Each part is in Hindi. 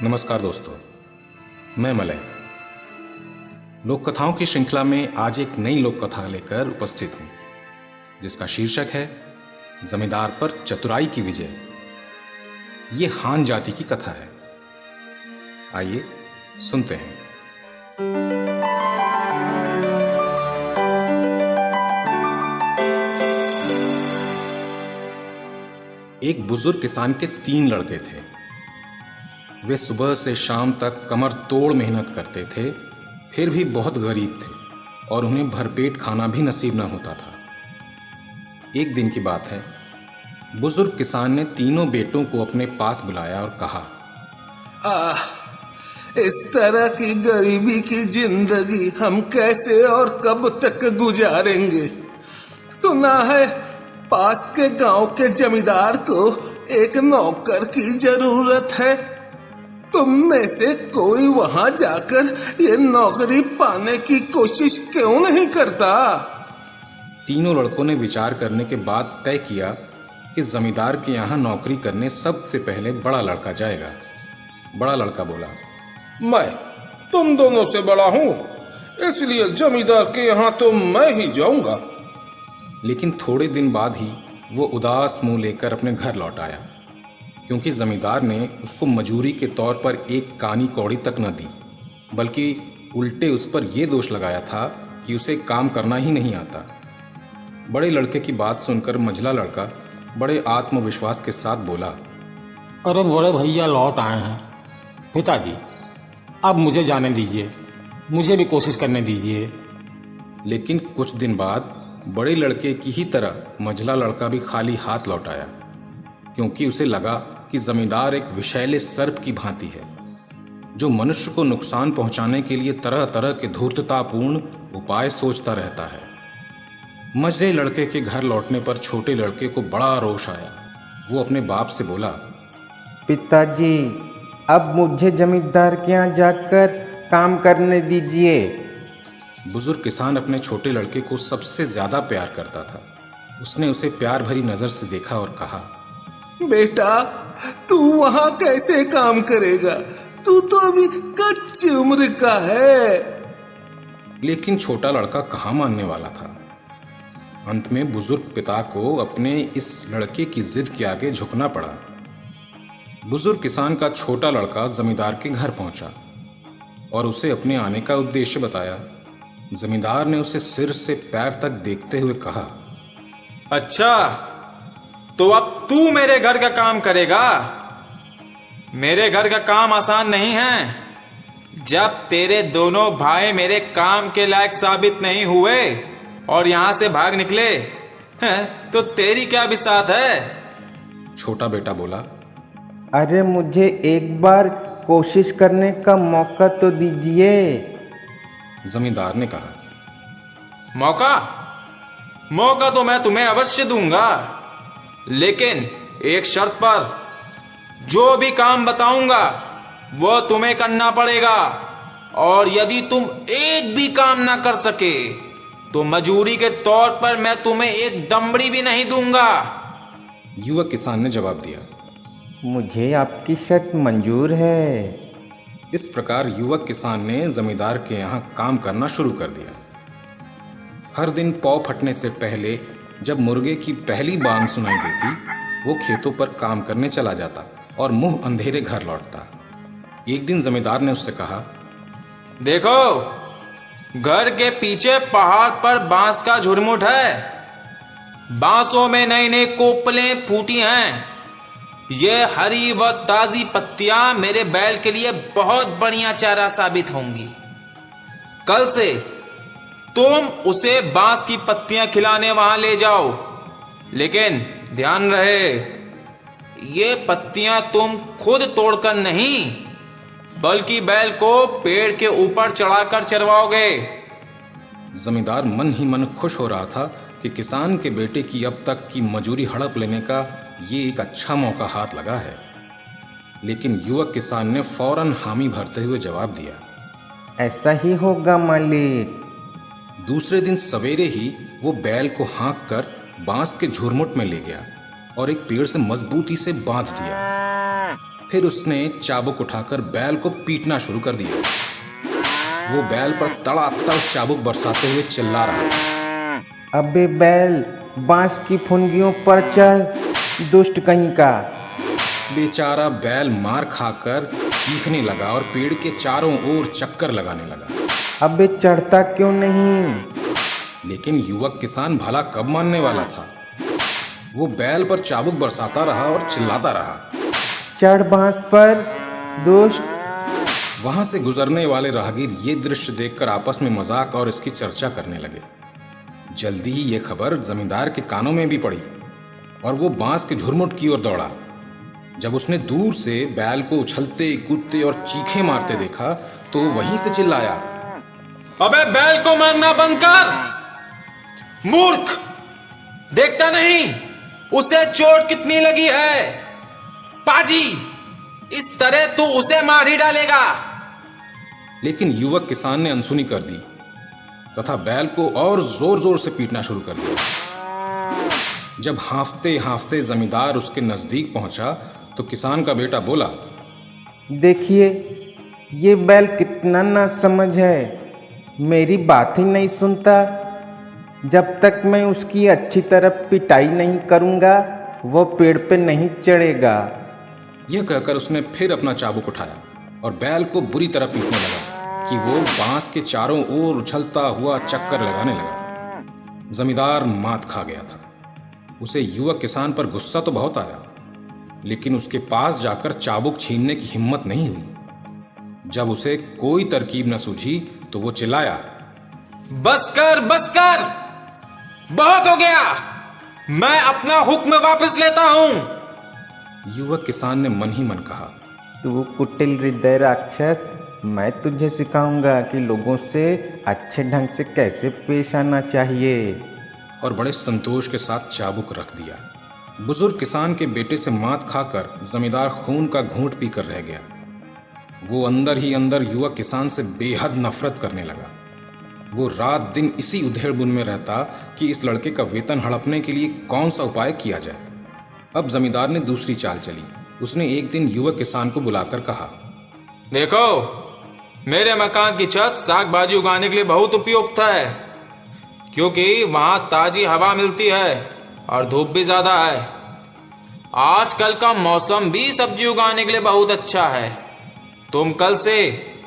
नमस्कार दोस्तों, मैं मलय लोक कथाओं की श्रृंखला में आज एक नई लोक कथा लेकर उपस्थित हूं, जिसका शीर्षक है जमींदार पर चतुराई की विजय। ये हान जाति की कथा है। आइए सुनते हैं। एक बुजुर्ग किसान के 3 लड़के थे। वे सुबह से शाम तक कमर तोड़ मेहनत करते थे, फिर भी बहुत गरीब थे और उन्हें भरपेट खाना भी नसीब न होता था। एक दिन की बात है, बुजुर्ग किसान ने तीनों बेटों को अपने पास बुलाया और कहा, इस तरह की गरीबी की जिंदगी हम कैसे और कब तक गुजारेंगे। सुना है पास के गांव के जमींदार को एक नौकर की जरूरत है। तुम में से कोई वहां जाकर ये नौकरी पाने की कोशिश क्यों नहीं करता? तीनों लड़कों ने विचार करने के बाद तय किया कि जमींदार के यहाँ नौकरी करने सबसे पहले बड़ा लड़का जाएगा। बड़ा लड़का बोला, मैं तुम दोनों से बड़ा हूं, इसलिए जमींदार के यहाँ तो मैं ही जाऊंगा। लेकिन थोड़े दिन बाद ही वो उदास मुंह लेकर अपने घर लौट आया, क्योंकि जमींदार ने उसको मजूरी के तौर पर एक कानी कौड़ी तक न दी, बल्कि उल्टे उस पर यह दोष लगाया था कि उसे काम करना ही नहीं आता। बड़े लड़के की बात सुनकर मझला लड़का बड़े आत्मविश्वास के साथ बोला, अरे बड़े भैया लौट आए हैं। पिताजी, अब मुझे जाने दीजिए, मुझे भी कोशिश करने दीजिए। लेकिन कुछ दिन बाद बड़े लड़के की ही तरह मझला लड़का भी खाली हाथ लौट आया, क्योंकि उसे लगा कि जमींदार एक विषैले सर्प की भांति है, जो मनुष्य को नुकसान पहुंचाने के लिए तरह तरह के धूर्ततापूर्ण उपाय सोचता रहता है। मझले लड़के के घर लौटने पर छोटे लड़के को बड़ा रोष आया। वो अपने बाप से बोला, पिताजी, अब मुझे जमींदार के यहाँ जाकर काम करने दीजिए। बुजुर्ग किसान अपने छोटे लड़के को सबसे ज्यादा प्यार करता था। उसने उसे प्यार भरी नजर से देखा और कहा, बेटा, तू वहां कैसे काम करेगा? तू तो अभी कच्ची उम्र का है। लेकिन छोटा लड़का कहाँ मानने वाला था। अंत में बुजुर्ग पिता को अपने इस लड़के की जिद के आगे झुकना पड़ा। बुजुर्ग किसान का छोटा लड़का जमींदार के घर पहुंचा और उसे अपने आने का उद्देश्य बताया। जमींदार ने उसे सिर से पैर तक देखते हुए कहा, अच्छा, तो अब तू मेरे घर का काम करेगा? मेरे घर का काम आसान नहीं है। जब तेरे दोनों भाई मेरे काम के लायक साबित नहीं हुए और यहां से भाग निकले, तो तेरी क्या बिसात है? छोटा बेटा बोला, अरे मुझे एक बार कोशिश करने का मौका तो दीजिए। जमींदार ने कहा, मौका तो मैं तुम्हें अवश्य दूंगा, लेकिन एक शर्त पर। जो भी काम बताऊंगा वो तुम्हें करना पड़ेगा, और यदि तुम एक भी काम ना कर सके तो मजूरी के तौर पर मैं तुम्हें एक दमड़ी भी नहीं दूंगा। युवक किसान ने जवाब दिया, मुझे आपकी शर्त मंजूर है। इस प्रकार युवक किसान ने जमींदार के यहाँ काम करना शुरू कर दिया। हर दिन पौ फटने से पहले जब मुर्गे की पहली बांग सुनाई देती, वो खेतों पर काम करने चला जाता और मुंह अंधेरे घर लौटता। एक दिन जमींदार ने उससे कहा, देखो, घर के पीछे पहाड़ पर बांस का झुरमुट है। बांसों में नई नई कोपलें फूटी हैं। ये हरी व ताजी पत्तियां मेरे बैल के लिए बहुत बढ़िया चारा साबित होंगी। कल से तुम उसे बांस की पत्तियां खिलाने वहां ले जाओ, लेकिन ध्यान रहे, ये पत्तियां तुम खुद तोड़कर नहीं, बल्कि बैल को पेड़ के ऊपर चढ़ाकर चरवाओगे। जमींदार मन ही मन खुश हो रहा था कि किसान के बेटे की अब तक की मजूरी हड़प लेने का ये एक अच्छा मौका हाथ लगा है। लेकिन युवक किसान ने फौरन हामी भरते हुए जवाब दिया, ऐसा ही होगा मालिक। दूसरे दिन सवेरे ही वो बैल को हाँक कर बांस के झुरमुट में ले गया और एक पेड़ से मजबूती से बांध दिया। फिर उसने चाबुक उठाकर बैल को पीटना शुरू कर दिया। वो बैल पर तड़ातड़ चाबुक बरसाते हुए चिल्ला रहा था। अबे बैल, बांस की फुनगियों पर चढ़, दुष्ट कहीं का। बेचारा बैल मार खाकर चीखने लगा और पेड़ के चारों ओर चक्कर लगाने लगा। अबे चढ़ता क्यों नहीं? लेकिन युवक किसान भला कब मानने वाला था। वो बैल पर चाबुक बरसाता रहा और चिल्लाता रहा, चढ़ बांस पर, दुष्ट। वहां से गुजरने वाले राहगीर ये दृश्य देखकर आपस में मजाक और इसकी चर्चा करने लगे। जल्दी ही ये खबर जमींदार के कानों में भी पड़ी और वो बांस के झुरमुट की ओर दौड़ा। जब उसने दूर से बैल को उछलते कूदते और चीखे मारते देखा तो वहीं से चिल्लाया, अबे बैल को मारना बंद कर, मूर्ख! देखता नहीं उसे चोट कितनी लगी है? पाजी, इस तरह तू उसे मार ही डालेगा। लेकिन युवक किसान ने अनसुनी कर दी तथा बैल को और जोर जोर से पीटना शुरू कर दिया। जब हांफते हांफते जमींदार उसके नजदीक पहुंचा तो किसान का बेटा बोला, देखिए, ये बैल कितना नासमझ है, मेरी बात ही नहीं सुनता। जब तक मैं उसकी अच्छी तरह पिटाई नहीं करूंगा, वो पेड़ पे नहीं चढ़ेगा। यह कहकर उसने फिर अपना चाबुक उठाया और बैल को बुरी तरह पीटने लगा कि वो बांस के चारों ओर उछलता हुआ चक्कर लगाने लगा। जमींदार मात खा गया था। उसे युवक किसान पर गुस्सा तो बहुत आया, लेकिन उसके पास जाकर चाबुक छीनने की हिम्मत नहीं हुई। जब उसे कोई तरकीब न सूझी तो वो चिल्लाया, बस कर, बस कर, बहुत हो गया, मैं अपना हुक्म वापस लेता हूं। युवक किसान ने मन ही मन कहा, तू कुटिल हृदय राक्षस, मैं तुझे सिखाऊंगा कि लोगों से अच्छे ढंग से कैसे पेश आना चाहिए। और बड़े संतोष के साथ चाबुक रख दिया। बुजुर्ग किसान के बेटे से मात खाकर जमींदार खून का घूंट पीकर रह गया। वो अंदर ही अंदर युवक किसान से बेहद नफरत करने लगा। वो रात दिन इसी उधेड़बुन में रहता कि इस लड़के का वेतन हड़पने के लिए कौन सा उपाय किया जाए। अब जमींदार ने दूसरी चाल चली। उसने एक दिन युवक किसान को बुलाकर कहा, देखो, मेरे मकान की छत साग भाजी उगाने के लिए बहुत उपयुक्त है, क्योंकि वहां ताजी हवा मिलती है और धूप भी ज्यादा है। आजकल का मौसम भी सब्जी उगाने के लिए बहुत अच्छा है। तुम कल से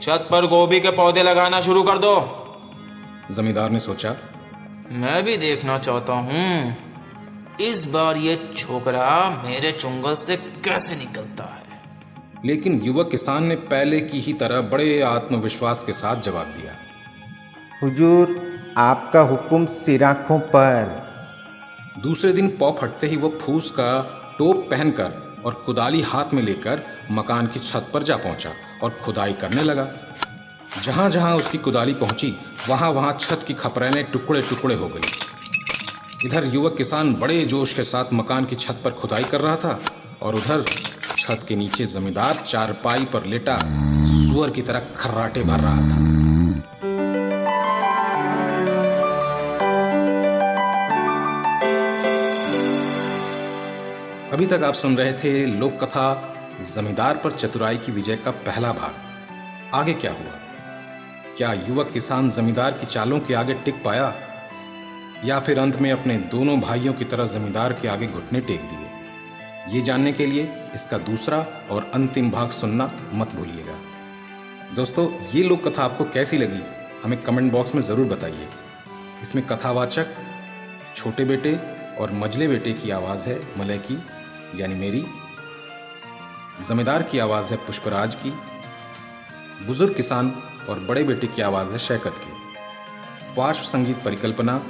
छत पर गोभी के पौधे लगाना शुरू कर दो। जमींदार ने सोचा, मैं भी देखना चाहता हूँ इस बार ये छोकरा मेरे चुंगल से कैसे निकलता है। लेकिन युवक किसान ने पहले की ही तरह बड़े आत्मविश्वास के साथ जवाब दिया, हुजूर, आपका हुक्म सिर आंखों पर। दूसरे दिन पौ फटते ही वो फूस का टोप पहनकर और कुदाली हाथ में लेकर मकान की छत पर जा पहुंचा और खुदाई करने लगा। जहां जहां उसकी कुदाली पहुंची वहां वहां छत की खपरेलें टुकड़े टुकड़े हो गई। इधर युवक किसान बड़े जोश के साथ मकान की छत पर खुदाई कर रहा था और उधर छत के नीचे जमींदार चारपाई पर लेटा सुअर की तरह खर्राटे भर रहा था। अभी तक आप सुन रहे थे लोक कथा जमींदार पर चतुराई की विजय का पहला भाग। आगे क्या हुआ? क्या युवक किसान जमींदार की चालों के आगे टिक पाया या फिर अंत में अपने दोनों भाइयों की तरह जमींदार के आगे घुटने टेक दिए? ये जानने के लिए इसका दूसरा और अंतिम भाग सुनना मत भूलिएगा। दोस्तों, ये लोक कथा आपको कैसी लगी हमें कमेंट बॉक्स में ज़रूर बताइए। इसमें कथावाचक छोटे बेटे और मझले बेटे की आवाज़ है मलय की, यानी मेरी। जमींदार की आवाज़ है पुष्पराज की। बुजुर्ग किसान और बड़े बेटे की आवाज़ है शैकत की। पार्श्व संगीत परिकल्पना,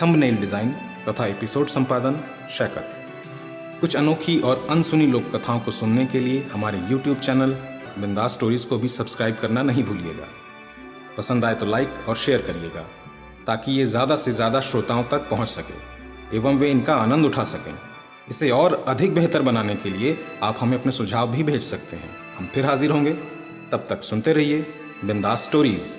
थंबनेल डिज़ाइन तथा एपिसोड संपादन शैकत। कुछ अनोखी और अनसुनी लोक कथाओं को सुनने के लिए हमारे YouTube चैनल बिंदास स्टोरीज़ को भी सब्सक्राइब करना नहीं भूलिएगा। पसंद आए तो लाइक और शेयर करिएगा ताकि ये ज़्यादा से ज़्यादा श्रोताओं तक पहुंच सके एवं वे इनका आनंद उठा सकें। इसे और अधिक बेहतर बनाने के लिए आप हमें अपने सुझाव भी भेज सकते हैं। हम फिर हाजिर होंगे, तब तक सुनते रहिए बिंदास स्टोरीज़।